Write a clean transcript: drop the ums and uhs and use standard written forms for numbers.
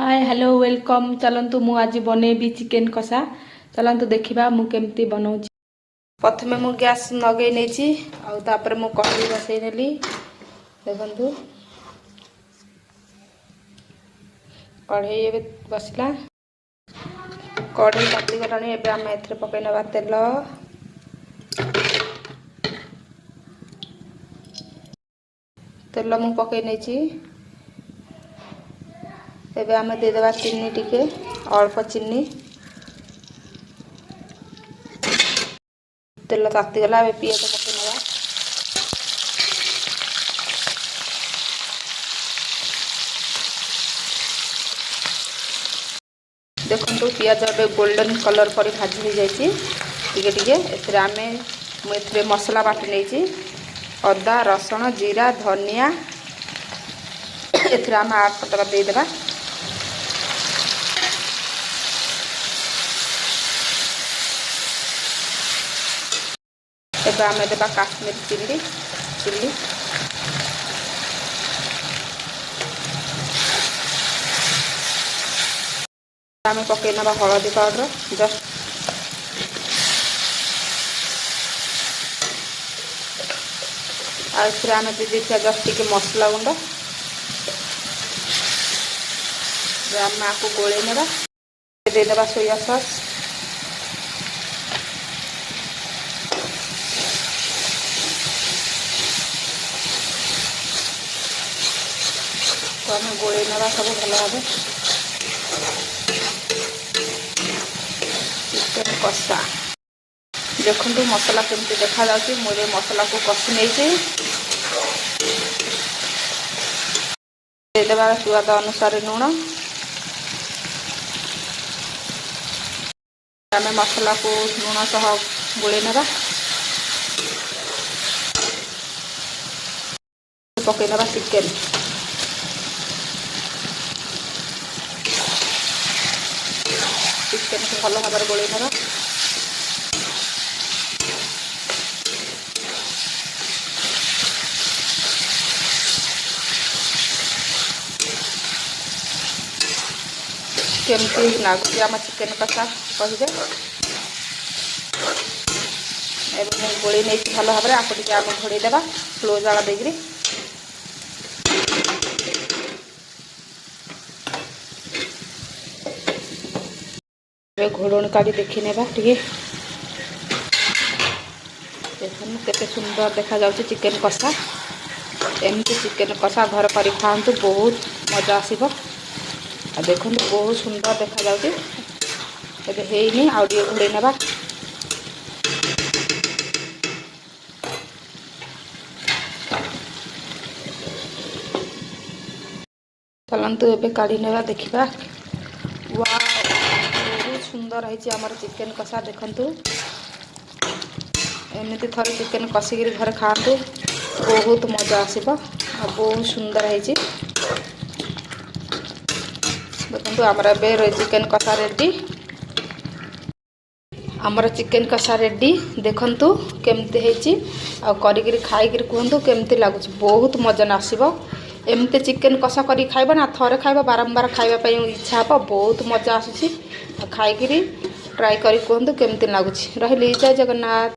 Hi hello welcome. चलतु मु आज बनैबी चिकेन कषा। चलतु देखा मु केमती बनाऊँ। प्रथमे मु गैस लगे नहीं आउे मु कढ़ी बसई नेली। देखु कढ़ई ए बसला कढ़ई ताती गलानी। एबे आम एथरे पकई नबा तेल। तेल मु पकई नहीं। एबे आम देदेबा चीनी टिके अल्प चीनी। तेल ताती गला ए पियाज पकई नबा। देखो पियाज ए गोल्डन कलर पर भाजी हो जाए टिके टिके। एथरे आमे मुझे मसला बाटी नहीं। अदा रसुण जीरा धनिया एथरे आम आठ पटक देदेबा। एबे आमे देबा काश्मीर चिल्ली आमे पकई नबा हलदी पाउडर जस्ट। आउ आमे देखा जस्ट टिके मसला गुंड आम आपको गोले नबा। देदेबा सोया सॉस तो आम गोले नबा सब भल भाव। चिकेन कषा देखु मसला केमती देखा जाउची। मुझे मसला को कषि नहीं देदेबा स्वाद अनुसार लुण। आम मसला को लुण सह गोले नबा। पकई नबा चिकेन। चिकेन को भल भाव गोले नबा। केमती लगुच आम चिकेन कषा कहे। एवं गोली नहीं भल भाव में आपको टे आम घोड़े देवा स्लो जाल देकरी। घोड़णी काढ़ी देखी नेबा टे। देखो केते सुंदर देखा जाउची चिकेन कषा। एमती चिकेन कषा घर कर खातु बहुत मजा आसीबो। देखो बहुत सुंदर देखा जाउची। एबे हेइनी आउ टिके घोड़े नेबा। चलतु एबे काढ़ी नेबा देखा। वाह बहुत सुंदर है आमर चिकेन कषा। देखु एमती थरे चिकेन कषिकी घर खातु बहुत मजा आसीबो। बहुत सुंदर है। देखो आमर ए चिकेन कषा रेडी। आमर चिकेन कषा रेडी। देखु केमती है करी खाई कहतु केमती लगुच। बहुत मजा आसीबो। एमती चिकेन कषा करी खाइबा ना थरे खाइबा बारंबार खाइबा इच्छा हे। बहुत मजा आसुची। खाई ट्राई करी कहतु केमती लगुच। रही जय जगन्नाथ।